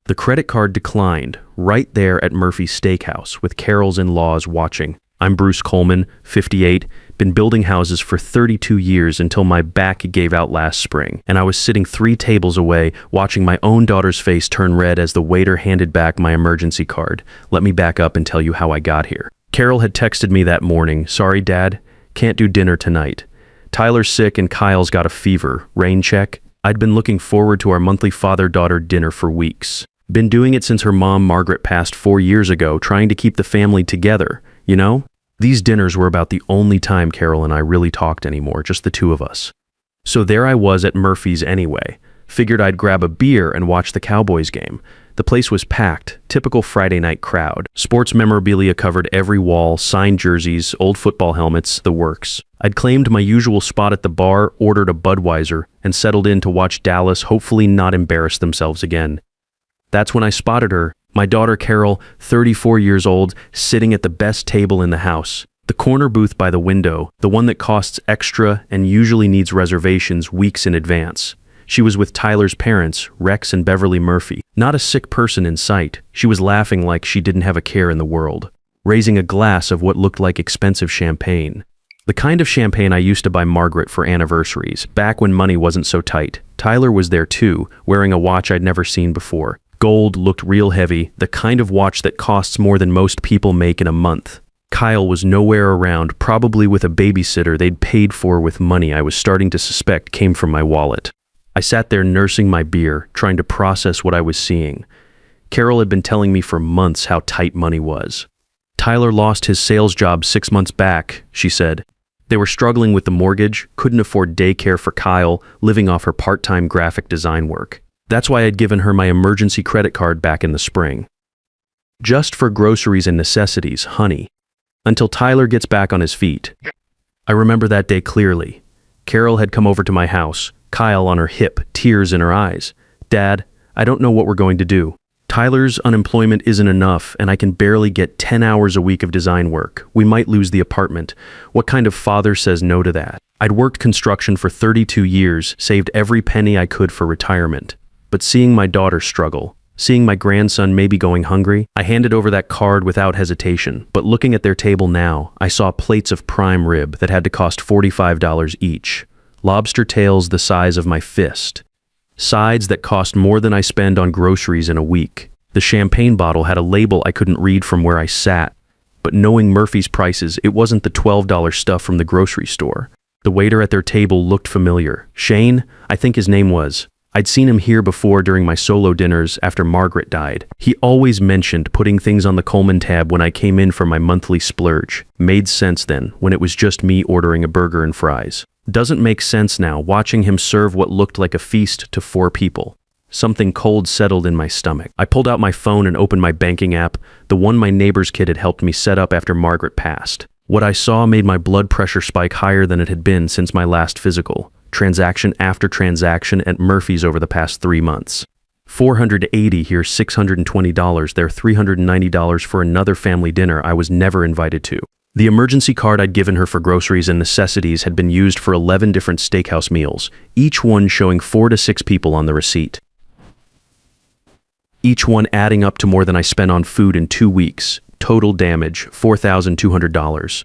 The credit card declined, right there at Murphy's Steakhouse, with Carol's in-laws watching. I'm Bruce Coleman, 58, been building houses for 32 years until my back gave out last spring, and I was sitting 3 tables away watching my own daughter's face turn red as the waiter handed back my emergency card. Let me back up and tell you how I got here. Carol had texted me that morning, "Sorry, Dad, can't do dinner tonight. Tyler's sick and Kyle's got a fever. Rain check?" I'd been looking forward to our monthly father-daughter dinner for weeks. Been doing it since her mom, Margaret, passed 4 years ago, trying to keep the family together, you know? These dinners were about the only time Carol and I really talked anymore, just the two of us. So there I was at Murphy's anyway. Figured I'd grab a beer and watch the Cowboys game. The place was packed, typical Friday night crowd. Sports memorabilia covered every wall, signed jerseys, old football helmets, the works. I'd claimed my usual spot at the bar, ordered a Budweiser, and settled in to watch Dallas hopefully not embarrass themselves again. That's when I spotted her. My daughter Carol, 34 years old, sitting at the best table in the house. The corner booth by the window, the one that costs extra and usually needs reservations weeks in advance. She was with Tyler's parents, Rex and Beverly Murphy. Not a sick person in sight. She was laughing like she didn't have a care in the world, raising a glass of what looked like expensive champagne. The kind of champagne I used to buy Margaret for anniversaries, back when money wasn't so tight. Tyler was there too, wearing a watch I'd never seen before. Gold looked real heavy, the kind of watch that costs more than most people make in a month. Kyle was nowhere around, probably with a babysitter they'd paid for with money I was starting to suspect came from my wallet. I sat there nursing my beer, trying to process what I was seeing. Carol had been telling me for months how tight money was. Tyler lost his sales job 6 months back, she said. They were struggling with the mortgage, couldn't afford daycare for Kyle, living off her part-time graphic design work. That's why I'd given her my emergency credit card back in the spring. Just for groceries and necessities, honey. Until Tyler gets back on his feet. I remember that day clearly. Carol had come over to my house, Kyle on her hip, tears in her eyes. "Dad, I don't know what we're going to do. Tyler's unemployment isn't enough, and I can barely get 10 hours a week of design work. We might lose the apartment. What kind of father says no to that?" I'd worked construction for 32 years, saved every penny I could for retirement. But seeing my daughter struggle, seeing my grandson maybe going hungry, I handed over that card without hesitation. But looking at their table now, I saw plates of prime rib that had to cost $45 each. Lobster tails the size of my fist. Sides that cost more than I spend on groceries in a week. The champagne bottle had a label I couldn't read from where I sat. But knowing Murphy's prices, it wasn't the $12 stuff from the grocery store. The waiter at their table looked familiar. Shane, I think his name was. I'd seen him here before during my solo dinners after Margaret died. He always mentioned putting things on the Coleman tab when I came in for my monthly splurge. Made sense then, when it was just me ordering a burger and fries. Doesn't make sense now, watching him serve what looked like a feast to 4 people. Something cold settled in my stomach. I pulled out my phone and opened my banking app, the one my neighbor's kid had helped me set up after Margaret passed. What I saw made my blood pressure spike higher than it had been since my last physical. Transaction after transaction at Murphy's over the past 3 months. $480 here, $620 there, $390 for another family dinner I was never invited to. The emergency card I'd given her for groceries and necessities had been used for 11 different steakhouse meals, each one showing 4 to 6 people on the receipt. Each one adding up to more than I spent on food in 2 weeks. Total damage, $4,200.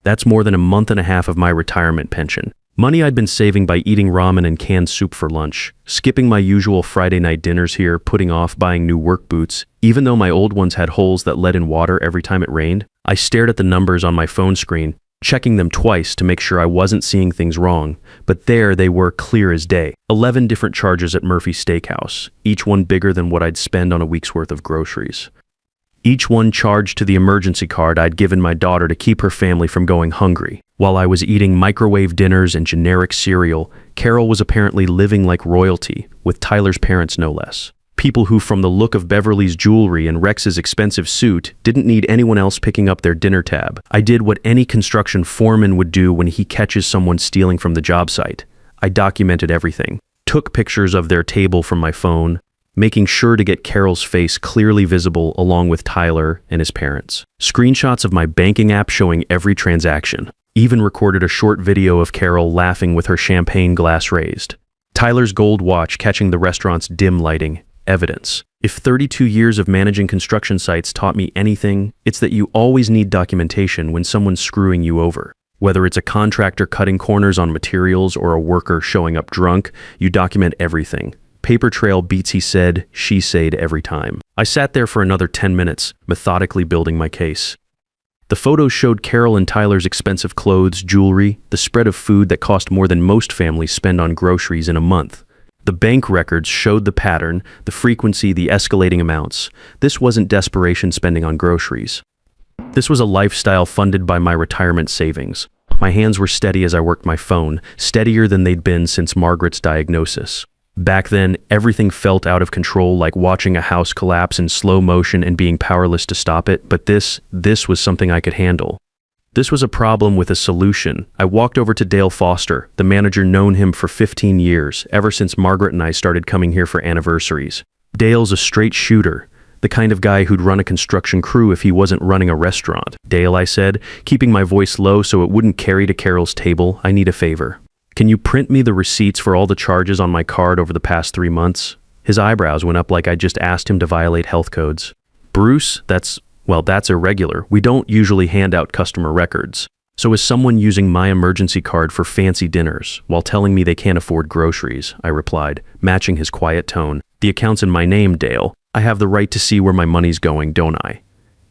That's more than a month and a half of my retirement pension. Money I'd been saving by eating ramen and canned soup for lunch, skipping my usual Friday night dinners here, putting off buying new work boots, even though my old ones had holes that let in water every time it rained. I stared at the numbers on my phone screen, checking them twice to make sure I wasn't seeing things wrong, but there they were clear as day. 11 different charges at Murphy's Steakhouse, each one bigger than what I'd spend on a week's worth of groceries. Each one charged to the emergency card I'd given my daughter to keep her family from going hungry. While I was eating microwave dinners and generic cereal, Carol was apparently living like royalty, with Tyler's parents no less. People who, from the look of Beverly's jewelry and Rex's expensive suit, didn't need anyone else picking up their dinner tab. I did what any construction foreman would do when he catches someone stealing from the job site. I documented everything, took pictures of their table from my phone, making sure to get Carol's face clearly visible along with Tyler and his parents. Screenshots of my banking app showing every transaction. Even recorded a short video of Carol laughing with her champagne glass raised. Tyler's gold watch catching the restaurant's dim lighting. evidence. If 32 years of managing construction sites taught me anything, it's that you always need documentation when someone's screwing you over. Whether it's a contractor cutting corners on materials or a worker showing up drunk, you document everything. Paper trail beats he said, she said every time. I sat there for another 10 minutes, methodically building my case. The photos showed Carol and Tyler's expensive clothes, jewelry, the spread of food that cost more than most families spend on groceries in a month. The bank records showed the pattern, the frequency, the escalating amounts. This wasn't desperation spending on groceries. This was a lifestyle funded by my retirement savings. My hands were steady as I worked my phone, steadier than they'd been since Margaret's diagnosis. Back then, everything felt out of control, like watching a house collapse in slow motion and being powerless to stop it, but this was something I could handle. This was a problem with a solution. I walked over to Dale Foster, the manager, known him for 15 years, ever since Margaret and I started coming here for anniversaries. Dale's a straight shooter, the kind of guy who'd run a construction crew if he wasn't running a restaurant. Dale, I said, keeping my voice low so it wouldn't carry to Carol's table, I need a favor. Can you print me the receipts for all the charges on my card over the past 3 months? His eyebrows went up like I just asked him to violate health codes. Bruce, that's irregular. We don't usually hand out customer records. So is someone using my emergency card for fancy dinners while telling me they can't afford groceries? I replied, matching his quiet tone. The account's in my name, Dale. I have the right to see where my money's going, don't I?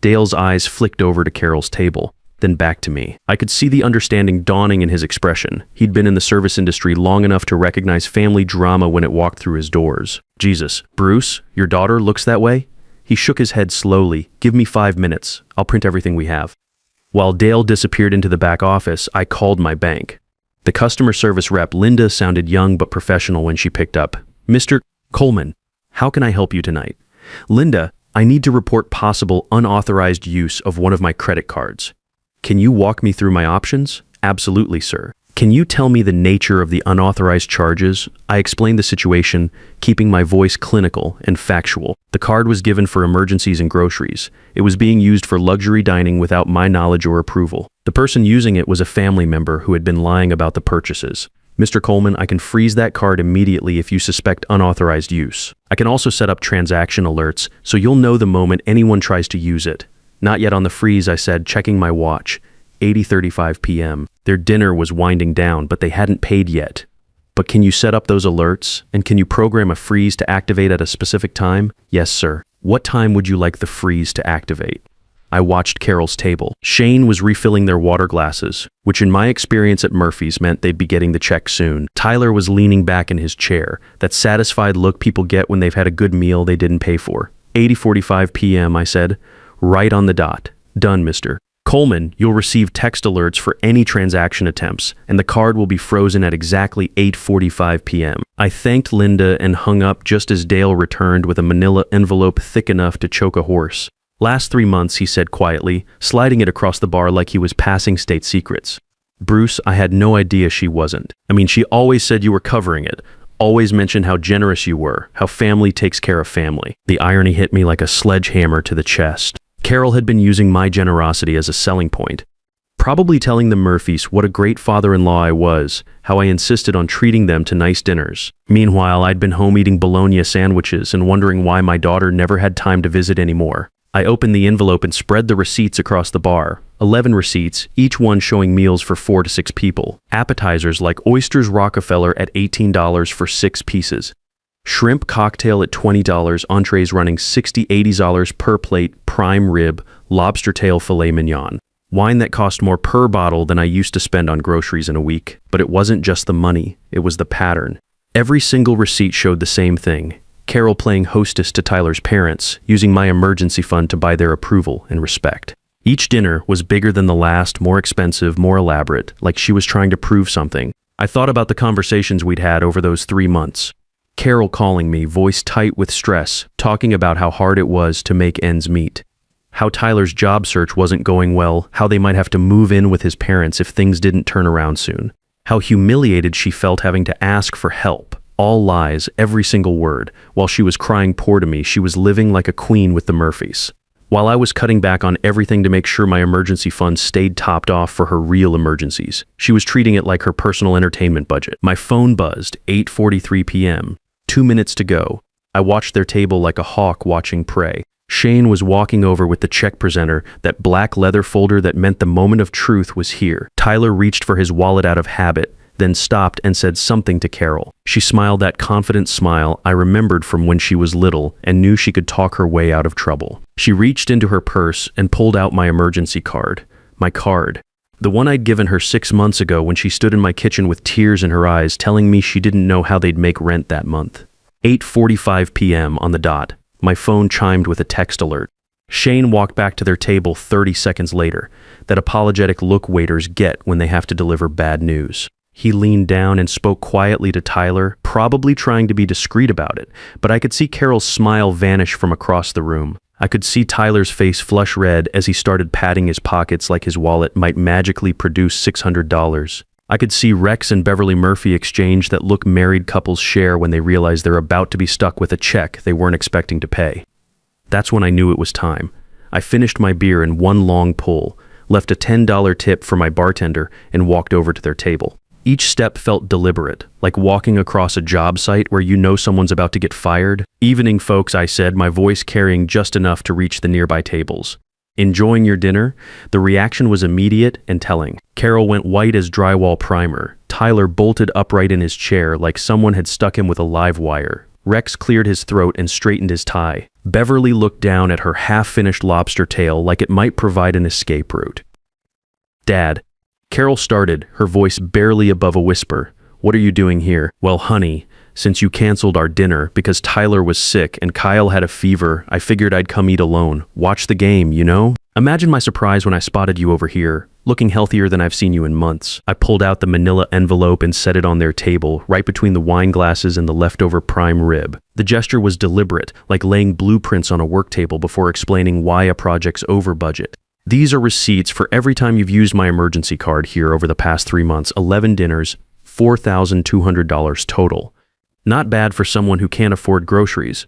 Dale's eyes flicked over to Carol's table, then back to me. I could see the understanding dawning in his expression. He'd been in the service industry long enough to recognize family drama when it walked through his doors. Jesus, Bruce, your daughter looks that way? He shook his head slowly. Give me 5 minutes. I'll print everything we have. While Dale disappeared into the back office, I called my bank. The customer service rep, Linda, sounded young but professional when she picked up. Mr. Coleman, how can I help you tonight? Linda, I need to report possible unauthorized use of one of my credit cards. Can you walk me through my options? Absolutely, sir. Can you tell me the nature of the unauthorized charges? I explained the situation, keeping my voice clinical and factual. The card was given for emergencies and groceries. It was being used for luxury dining without my knowledge or approval. The person using it was a family member who had been lying about the purchases. Mr. Coleman, I can freeze that card immediately if you suspect unauthorized use. I can also set up transaction alerts, so you'll know the moment anyone tries to use it. Not yet on the freeze, I said, checking my watch. 8:35 p.m. Their dinner was winding down, but they hadn't paid yet. But can you set up those alerts? And can you program a freeze to activate at a specific time? Yes, sir. What time would you like the freeze to activate? I watched Carol's table. Shane was refilling their water glasses, which in my experience at Murphy's meant they'd be getting the check soon. Tyler was leaning back in his chair, that satisfied look people get when they've had a good meal they didn't pay for. 8:45 p.m., I said. Right on the dot. Done, Mr. Coleman, you'll receive text alerts for any transaction attempts, and the card will be frozen at exactly 8:45 p.m. I thanked Linda and hung up just as Dale returned with a manila envelope thick enough to choke a horse. Last 3 months, he said quietly, sliding it across the bar like he was passing state secrets. Bruce, I had no idea she wasn't. I mean, she always said you were covering it. Always mentioned how generous you were, how family takes care of family. The irony hit me like a sledgehammer to the chest. Carol had been using my generosity as a selling point, probably telling the Murphys what a great father-in-law I was, how I insisted on treating them to nice dinners. Meanwhile, I'd been home eating bologna sandwiches and wondering why my daughter never had time to visit anymore. I opened the envelope and spread the receipts across the bar. 11 receipts, each one showing meals for 4 to 6 people. Appetizers like oysters Rockefeller at $18 for 6 pieces. Shrimp cocktail at $20, entrees running $60–$80 per plate, prime rib, lobster tail filet mignon. Wine that cost more per bottle than I used to spend on groceries in a week. But it wasn't just the money, it was the pattern. Every single receipt showed the same thing. Carol playing hostess to Tyler's parents, using my emergency fund to buy their approval and respect. Each dinner was bigger than the last, more expensive, more elaborate, like she was trying to prove something. I thought about the conversations we'd had over those 3 months. Carol calling me, voice tight with stress, talking about how hard it was to make ends meet. How Tyler's job search wasn't going well, how they might have to move in with his parents if things didn't turn around soon. How humiliated she felt having to ask for help. All lies, every single word. While she was crying poor to me, she was living like a queen with the Murphys. While I was cutting back on everything to make sure my emergency fund stayed topped off for her real emergencies, she was treating it like her personal entertainment budget. My phone buzzed, 8:43 p.m. 2 minutes to go. I watched their table like a hawk watching prey. Shane was walking over with the check presenter, that black leather folder that meant the moment of truth was here. Tyler reached for his wallet out of habit, then stopped and said something to Carol. She smiled that confident smile I remembered from when she was little and knew she could talk her way out of trouble. She reached into her purse and pulled out my emergency card. My card. The one I'd given her 6 months ago when she stood in my kitchen with tears in her eyes telling me she didn't know how they'd make rent that month. 8:45 p.m. on the dot. My phone chimed with a text alert. Shane walked back to their table 30 seconds later, that apologetic look waiters get when they have to deliver bad news. He leaned down and spoke quietly to Tyler, probably trying to be discreet about it, but I could see Carol's smile vanish from across the room. I could see Tyler's face flush red as he started patting his pockets like his wallet might magically produce $600. I could see Rex and Beverly Murphy exchange that look married couples share when they realize they're about to be stuck with a check they weren't expecting to pay. That's when I knew it was time. I finished my beer in one long pull, left a $10 tip for my bartender, and walked over to their table. Each step felt deliberate, like walking across a job site where you know someone's about to get fired. "Evening, folks," I said, my voice carrying just enough to reach the nearby tables. "Enjoying your dinner?" The reaction was immediate and telling. Carol went white as drywall primer. Tyler bolted upright in his chair like someone had stuck him with a live wire. Rex cleared his throat and straightened his tie. Beverly looked down at her half-finished lobster tail like it might provide an escape route. "Dad," Carol started, her voice barely above a whisper. "What are you doing here?" "Well, honey, since you canceled our dinner because Tyler was sick and Kyle had a fever, I figured I'd come eat alone. Watch the game, you know?" Imagine my surprise when I spotted you over here, looking healthier than I've seen you in months. I pulled out the manila envelope and set it on their table, right between the wine glasses and the leftover prime rib. The gesture was deliberate, like laying blueprints on a work table before explaining why a project's over budget. "These are receipts for every time you've used my emergency card here over the past 3 months. 11 dinners, $4,200 total. Not bad for someone who can't afford groceries."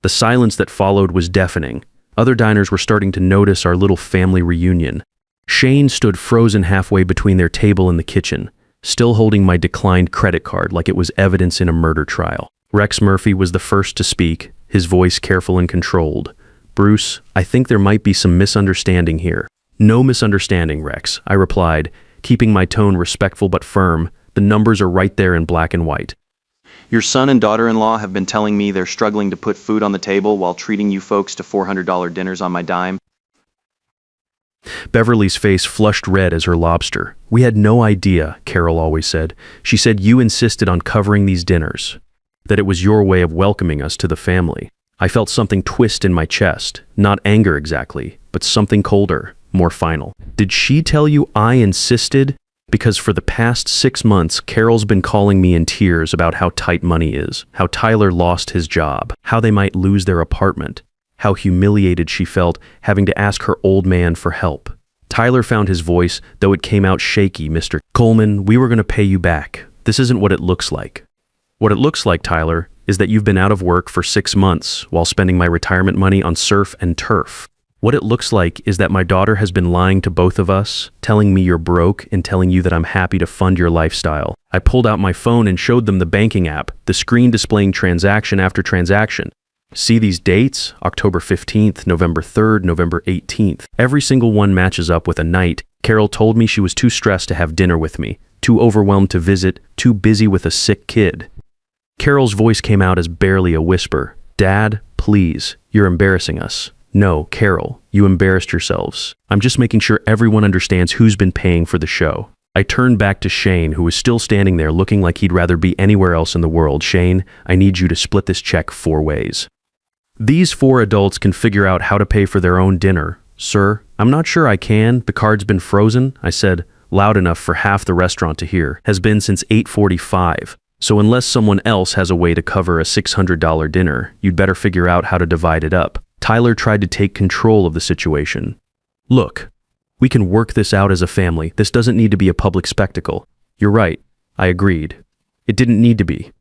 The silence that followed was deafening. Other diners were starting to notice our little family reunion. Shane stood frozen halfway between their table and the kitchen, still holding my declined credit card like it was evidence in a murder trial. Rex Murphy was the first to speak, his voice careful and controlled. "Bruce, I think there might be some misunderstanding here." "No misunderstanding, Rex," I replied, keeping my tone respectful but firm. "The numbers are right there in black and white. Your son and daughter-in-law have been telling me they're struggling to put food on the table while treating you folks to $400 dinners on my dime." Beverly's face flushed red as her lobster. "We had no idea," Carol always said. "She said you insisted on covering these dinners, that it was your way of welcoming us to the family." I felt something twist in my chest, not anger exactly, but something colder, more final. "Did she tell you I insisted?" Because for the past 6 months, Carol's been calling me in tears about how tight money is, how Tyler lost his job, how they might lose their apartment, how humiliated she felt having to ask her old man for help. Tyler found his voice, though it came out shaky. "Mr. Coleman, we were going to pay you back. This isn't what it looks like." "What it looks like, Tyler, is that you've been out of work for 6 months while spending my retirement money on surf and turf. What it looks like is that my daughter has been lying to both of us, telling me you're broke and telling you that I'm happy to fund your lifestyle." I pulled out my phone and showed them the banking app, the screen displaying transaction after transaction. "See these dates? October 15th, November 3rd, November 18th. Every single one matches up with a night. Carol told me she was too stressed to have dinner with me, too overwhelmed to visit, too busy with a sick kid." Carol's voice came out as barely a whisper. "Dad, please, you're embarrassing us." "No, Carol, you embarrassed yourselves. I'm just making sure everyone understands who's been paying for the show." I turned back to Shane, who was still standing there looking like he'd rather be anywhere else in the world. "Shane, I need you to split this check 4 ways. These 4 adults can figure out how to pay for their own dinner." "Sir, I'm not sure I can. The card's been frozen," I said, loud enough for half the restaurant to hear. "Has been since 8:45. So unless someone else has a way to cover a $600 dinner, you'd better figure out how to divide it up." Tyler tried to take control of the situation. "Look, we can work this out as a family. This doesn't need to be a public spectacle." "You're right," I agreed. "It didn't need to be.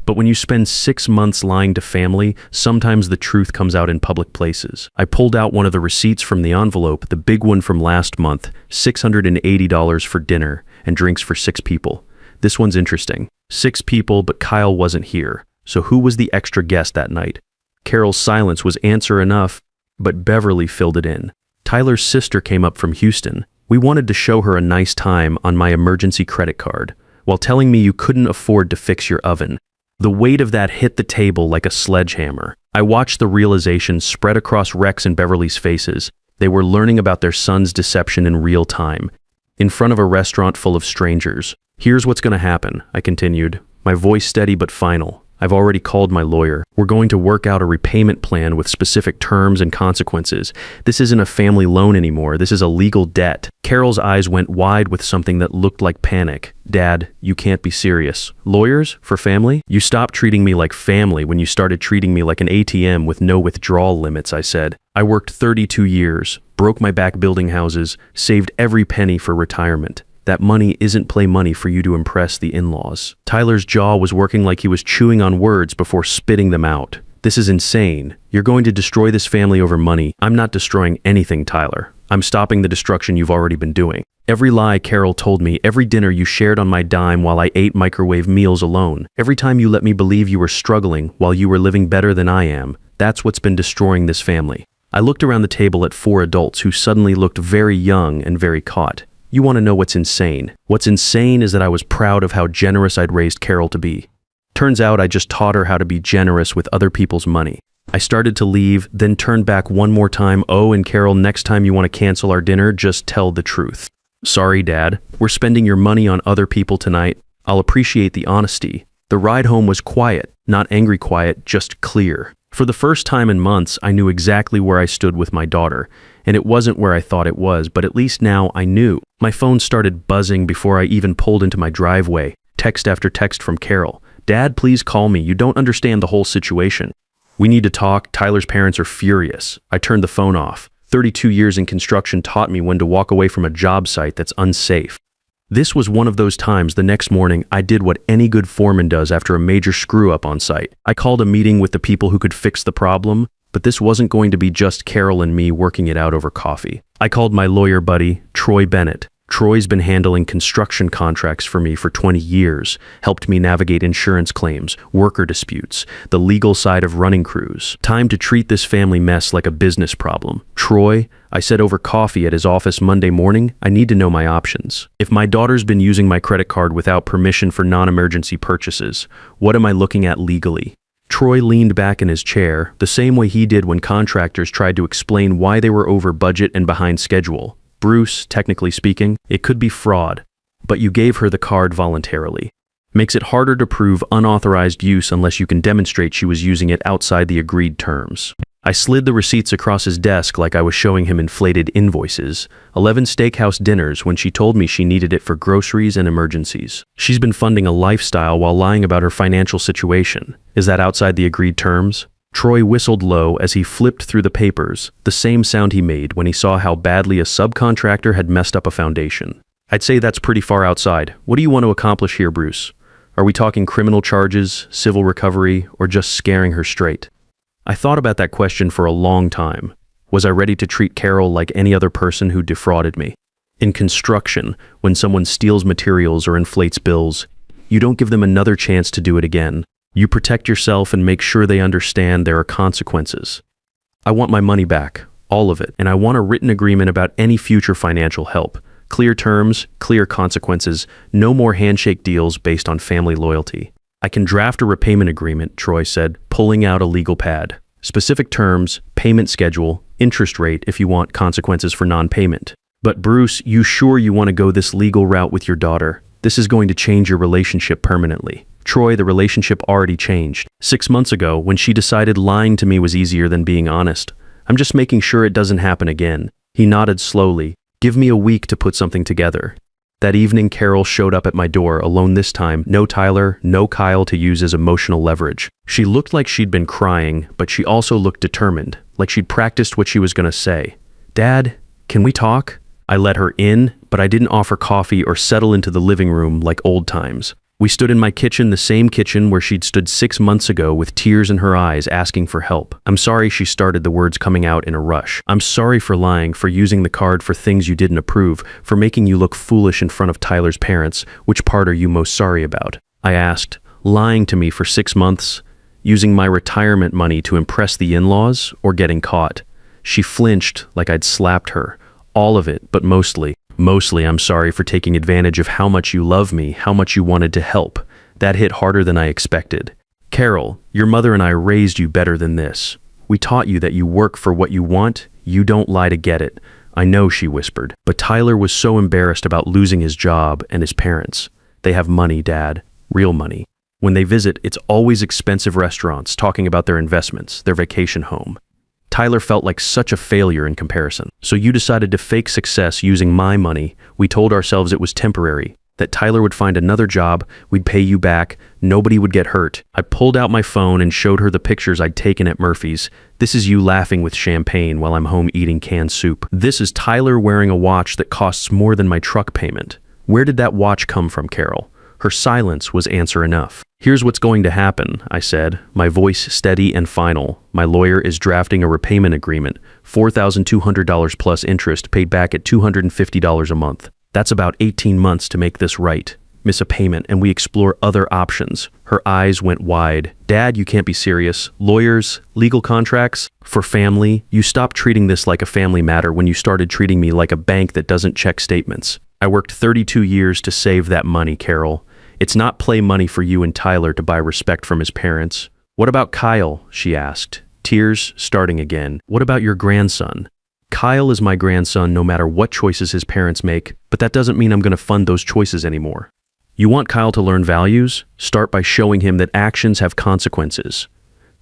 But when you spend 6 months lying to family, sometimes the truth comes out in public places." I pulled out one of the receipts from the envelope, the big one from last month, $680 for dinner and drinks for 6 people. This one's interesting. 6 people, but Kyle wasn't here. So who was the extra guest that night? Carol's silence was answer enough, but Beverly filled it in. Tyler's sister came up from Houston. We wanted to show her a nice time on my emergency credit card, while telling me you couldn't afford to fix your oven. The weight of that hit the table like a sledgehammer. I watched the realization spread across Rex and Beverly's faces. They were learning about their son's deception in real time, in front of a restaurant full of strangers. Here's what's going to happen, I continued, my voice steady but final. I've already called my lawyer. We're going to work out a repayment plan with specific terms and consequences. This isn't a family loan anymore. This is a legal debt. Carol's eyes went wide with something that looked like panic. Dad, you can't be serious. Lawyers? For family? You stopped treating me like family when you started treating me like an ATM with no withdrawal limits, I said. I worked 32 years, broke my back building houses, saved every penny for retirement. That money isn't play money for you to impress the in-laws. Tyler's jaw was working like he was chewing on words before spitting them out. This is insane. You're going to destroy this family over money. I'm not destroying anything, Tyler. I'm stopping the destruction you've already been doing. Every lie Carol told me, every dinner you shared on my dime while I ate microwave meals alone, every time you let me believe you were struggling while you were living better than I am, that's what's been destroying this family. I looked around the table at 4 adults who suddenly looked very young and very caught. You want to know what's insane? What's insane is that I was proud of how generous I'd raised Carol to be. Turns out I just taught her how to be generous with other people's money. I started to leave, then turned back one more time. Oh, and Carol, next time you want to cancel our dinner, just tell the truth. Sorry, Dad. We're spending your money on other people tonight. I'll appreciate the honesty. The ride home was quiet, not angry quiet, just clear. For the first time in months, I knew exactly where I stood with my daughter. And it wasn't where I thought it was, but at least now I knew. My phone started buzzing before I even pulled into my driveway. Text after text from Carol. Dad, please call me. You don't understand the whole situation. We need to talk. Tyler's parents are furious. I turned the phone off. 32 years in construction taught me when to walk away from a job site that's unsafe. This was one of those times. The next morning, I did what any good foreman does after a major screw-up on site. I called a meeting with the people who could fix the problem. But this wasn't going to be just Carol and me working it out over coffee. I called my lawyer buddy, Troy Bennett. Troy's been handling construction contracts for me for 20 years, helped me navigate insurance claims, worker disputes, the legal side of running crews. Time to treat this family mess like a business problem. Troy, I said over coffee at his office Monday morning, I need to know my options. If my daughter's been using my credit card without permission for non-emergency purchases, what am I looking at legally? Troy leaned back in his chair, the same way he did when contractors tried to explain why they were over budget and behind schedule. Bruce, technically speaking, it could be fraud, but you gave her the card voluntarily. Makes it harder to prove unauthorized use unless you can demonstrate she was using it outside the agreed terms. I slid the receipts across his desk like I was showing him inflated invoices. 11 steakhouse dinners when she told me she needed it for groceries and emergencies. She's been funding a lifestyle while lying about her financial situation. Is that outside the agreed terms? Troy whistled low as he flipped through the papers, the same sound he made when he saw how badly a subcontractor had messed up a foundation. I'd say that's pretty far outside. What do you want to accomplish here, Bruce? Are we talking criminal charges, civil recovery, or just scaring her straight? I thought about that question for a long time. Was I ready to treat Carol like any other person who defrauded me? In construction, when someone steals materials or inflates bills, you don't give them another chance to do it again. You protect yourself and make sure they understand there are consequences. I want my money back, all of it, and I want a written agreement about any future financial help. Clear terms, clear consequences, no more handshake deals based on family loyalty. I can draft a repayment agreement, Troy said, pulling out a legal pad. Specific terms, payment schedule, interest rate if you want consequences for non-payment. But Bruce, you sure you want to go this legal route with your daughter? This is going to change your relationship permanently. Troy, the relationship already changed. 6 months ago, when she decided lying to me was easier than being honest. I'm just making sure it doesn't happen again. He nodded slowly. Give me a week to put something together. That evening, Carol showed up at my door, alone this time. No Tyler, no Kyle to use as emotional leverage. She looked like she'd been crying, but she also looked determined, like she'd practiced what she was going to say. Dad, can we talk? I let her in, but I didn't offer coffee or settle into the living room like old times. We stood in my kitchen, the same kitchen where she'd stood 6 months ago with tears in her eyes asking for help. I'm sorry, she started, the words coming out in a rush. I'm sorry for lying, for using the card for things you didn't approve, for making you look foolish in front of Tyler's parents. Which part are you most sorry about? I asked. Lying to me for 6 months, Using my retirement money to impress the in-laws or getting caught? She flinched like I'd slapped her. All of it, but mostly. Mostly, I'm sorry for taking advantage of how much you love me, how much you wanted to help. That hit harder than I expected. Carol, your mother and I raised you better than this. We taught you that you work for what you want, you don't lie to get it. I know, she whispered. But Tyler was so embarrassed about losing his job and his parents. They have money, Dad. Real money. When they visit, it's always expensive restaurants talking about their investments, their vacation home. Tyler felt like such a failure in comparison. So you decided to fake success using my money. We told ourselves it was temporary, that Tyler would find another job, we'd pay you back, nobody would get hurt. I pulled out my phone and showed her the pictures I'd taken at Murphy's. This is you laughing with champagne while I'm home eating canned soup. This is Tyler wearing a watch that costs more than my truck payment. Where did that watch come from, Carol? Her silence was answer enough. Here's what's going to happen, I said, my voice steady and final. My lawyer is drafting a repayment agreement, $4,200 plus interest paid back at $250 a month. That's about 18 months to make this right. Miss a payment and we explore other options. Her eyes went wide. Dad, you can't be serious. Lawyers, legal contracts, for family. You stopped treating this like a family matter when you started treating me like a bank that doesn't check statements. I worked 32 years to save that money, Carol. It's not play money for you and Tyler to buy respect from his parents. What about Kyle? She asked, tears starting again. What about your grandson? Kyle is my grandson no matter what choices his parents make, but that doesn't mean I'm going to fund those choices anymore. You want Kyle to learn values? Start by showing him that actions have consequences.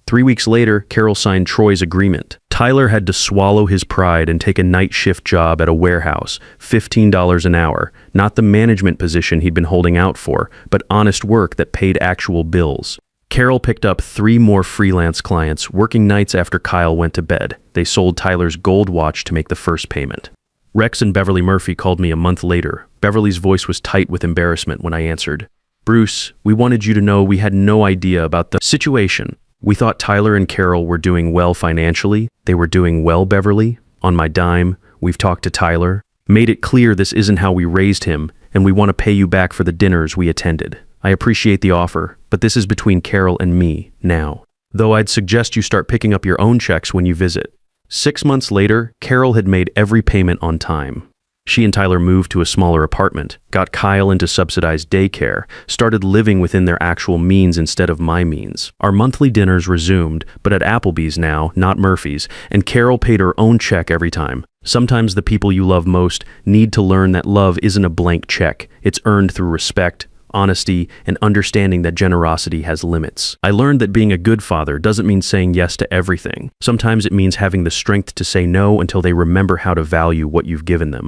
3 weeks later, Carol signed Troy's agreement. Tyler had to swallow his pride and take a night shift job at a warehouse, $15 an hour, not the management position he'd been holding out for, but honest work that paid actual bills. Carol picked up 3 more freelance clients, working nights after Kyle went to bed. They sold Tyler's gold watch to make the first payment. Rex and Beverly Murphy called me a month later. Beverly's voice was tight with embarrassment when I answered. Bruce, we wanted you to know we had no idea about the situation. We thought Tyler and Carol were doing well financially. They were doing well, Beverly. On my dime, we've talked to Tyler, made it clear this isn't how we raised him, and we want to pay you back for the dinners we attended. I appreciate the offer, but this is between Carol and me now. Though I'd suggest you start picking up your own checks when you visit. 6 months later, Carol had made every payment on time. She and Tyler moved to a smaller apartment, got Kyle into subsidized daycare, started living within their actual means instead of my means. Our monthly dinners resumed, but at Applebee's now, not Murphy's, and Carol paid her own check every time. Sometimes the people you love most need to learn that love isn't a blank check. It's earned through respect, honesty, and understanding that generosity has limits. I learned that being a good father doesn't mean saying yes to everything. Sometimes it means having the strength to say no until they remember how to value what you've given them.